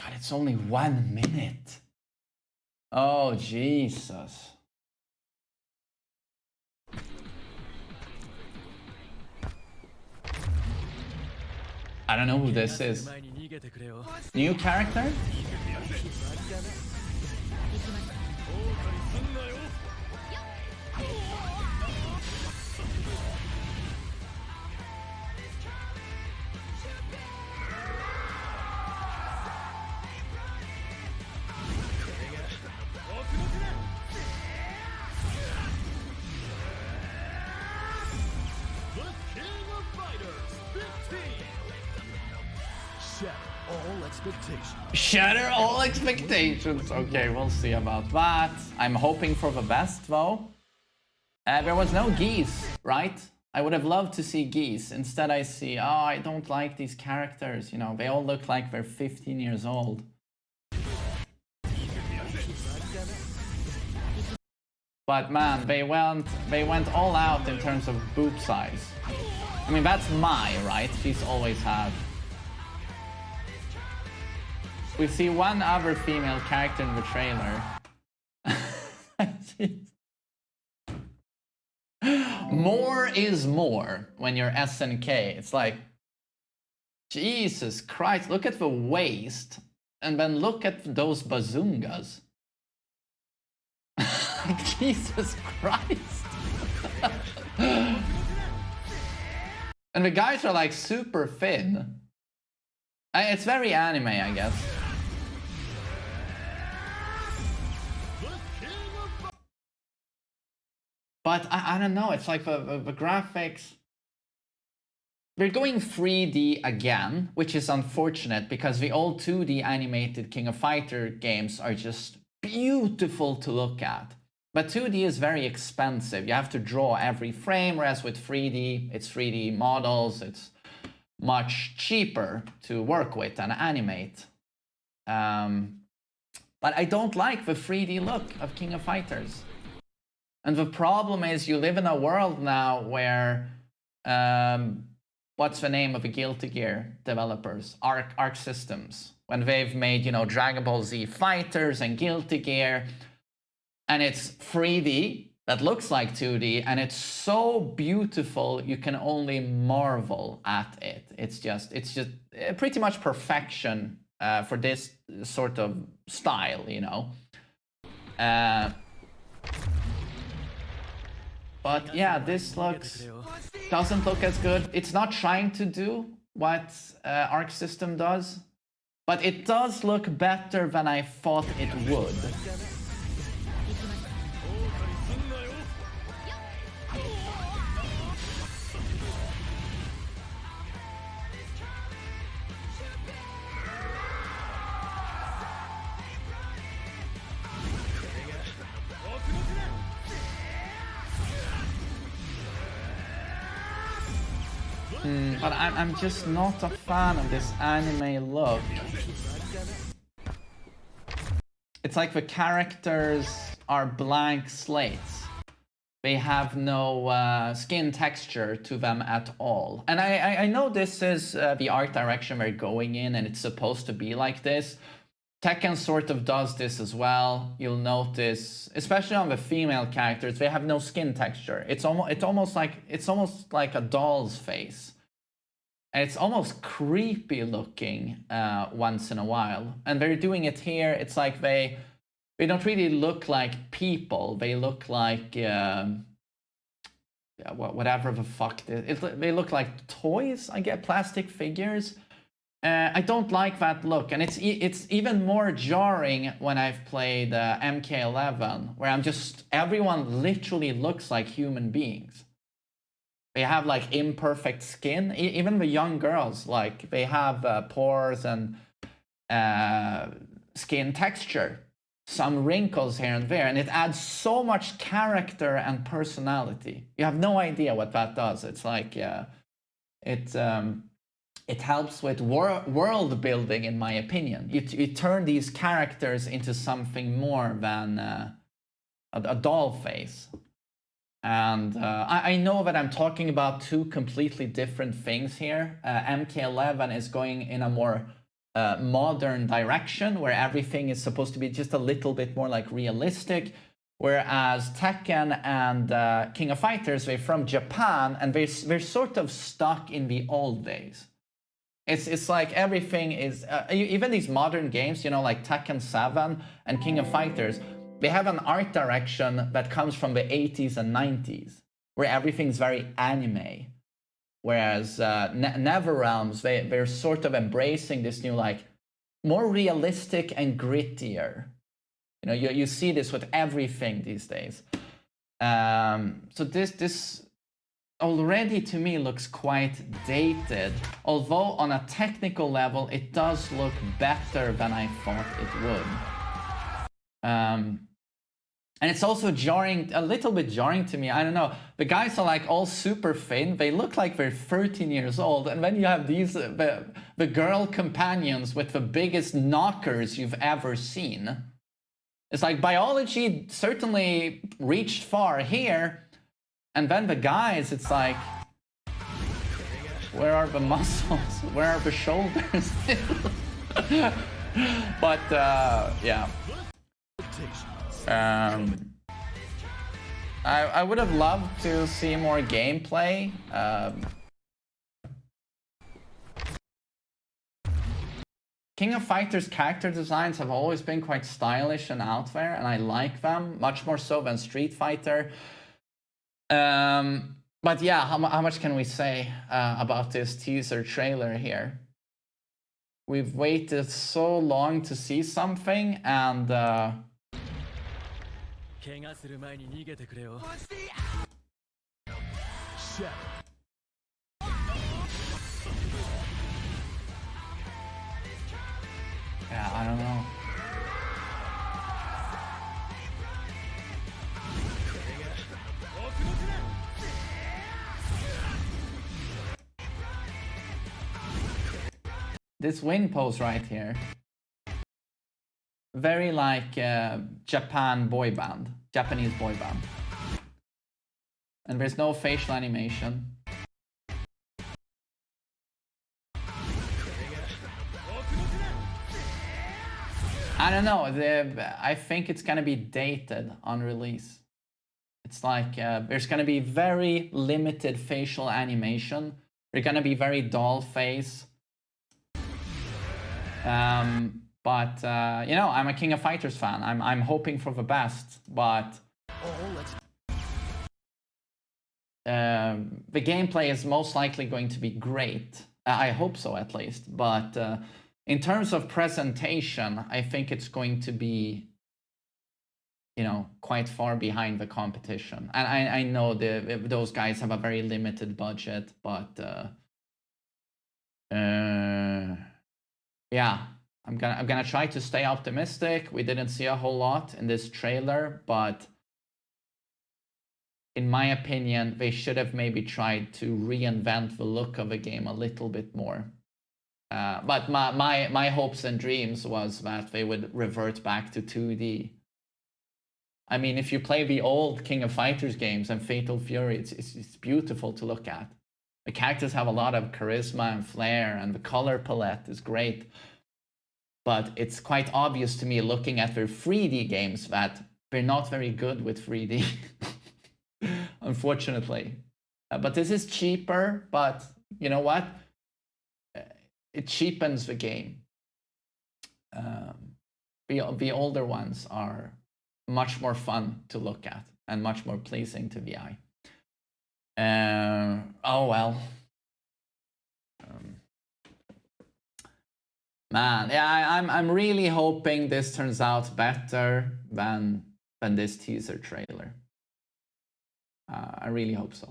God, it's only 1 minute. Oh, Jesus. I don't know who this is. New character? Shatter all expectations. Okay, we'll see about that. I'm hoping for the best, though. There was no geese, right? I would have loved to see geese. Instead, I see, oh, I don't like these characters. You know, they all look like they're 15 years old. But man, they went all out in terms of boob size. I mean, that's Mai, right? She's always had. We see one other female character in the trailer. More is more when you're SNK. It's like, Jesus Christ, look at the waist. And then look at those bazungas. Jesus Christ. And the guys are like super thin. It's very anime, I guess. But I don't know, it's like the graphics. They're going 3D again, which is unfortunate because the old 2D animated King of Fighter games are just beautiful to look at. But 2D is very expensive. You have to draw every frame, whereas with 3D, it's 3D models. It's much cheaper to work with and animate. But I don't like the 3D look of King of Fighters. And the problem is you live in a world now where, what's the name of the Guilty Gear developers? Arc Systems. When they've made, you know, Dragon Ball Z Fighters and Guilty Gear, and it's 3D that looks like 2D, and it's so beautiful you can only marvel at it. It's just pretty much perfection for this sort of style, you know. But yeah, this doesn't look as good. It's not trying to do what Arc System does, but it does look better than I thought it would. But I'm just not a fan of this anime look. It's like the characters are blank slates. They have no skin texture to them at all. And I know this is the art direction we're going in, and it's supposed to be like this. Tekken sort of does this as well. You'll notice, especially on the female characters, they have no skin texture. It's almost like a doll's face. And it's almost creepy looking once in a while. And they're doing it here. It's like they don't really look like people. They look like whatever the fuck they look like toys, I get, plastic figures. I don't like that look, and it's even more jarring when I've played MK11, where everyone literally looks like human beings. They have like imperfect skin. Even the young girls, like they have pores and skin texture, some wrinkles here and there, and it adds so much character and personality. You have no idea what that does. It's like it helps with world building, in my opinion. You turn these characters into something more than a doll face. And I know that I'm talking about two completely different things here. MK11 is going in a more modern direction where everything is supposed to be just a little bit more like realistic. Whereas Tekken and King of Fighters, they're from Japan and they're sort of stuck in the old days. It's like everything is, even these modern games, you know, like Tekken 7 and King of Fighters, they have an art direction that comes from the 80s and 90s, where everything's very anime. Whereas NetherRealms, they're sort of embracing this new, like, more realistic and grittier. You know, you see this with everything these days. So this already to me looks quite dated, although on a technical level it does look better than I thought it would. And it's also jarring, a little bit jarring to me. I don't know. The guys are like all super thin. They look like they're 13 years old. And then you have these, the girl companions with the biggest knockers you've ever seen. It's like biology certainly reached far here. And then the guys, it's like, where are the muscles? Where are the shoulders? But yeah. I would have loved to see more gameplay. King of Fighters character designs have always been quite stylish and out there, and I like them, much more so than Street Fighter. But yeah, how much can we say about this teaser trailer here? We've waited so long to see something, and yeah, I don't know. This win pose right here, very like Japanese boy band. And there's no facial animation. I don't know, I think it's gonna be dated on release. It's like there's gonna be very limited facial animation. They're gonna be very doll face. But you know, I'm a King of Fighters fan. I'm hoping for the best, but the gameplay is most likely going to be great. I hope so, at least. But in terms of presentation, I think it's going to be, you know, quite far behind the competition. And I know those guys have a very limited budget, but yeah, I'm gonna try to stay optimistic. We didn't see a whole lot in this trailer, but in my opinion, they should have maybe tried to reinvent the look of the game a little bit more. But my hopes and dreams was that they would revert back to 2D. I mean, if you play the old King of Fighters games and Fatal Fury, it's beautiful to look at. The characters have a lot of charisma and flair, and the color palette is great. But it's quite obvious to me, looking at their 3D games, that they're not very good with 3D, unfortunately. But this is cheaper, but you know what? It cheapens the game. The older ones are much more fun to look at and much more pleasing to the eye. Oh well. Man, yeah, I'm really hoping this turns out better than this teaser trailer. I really hope so.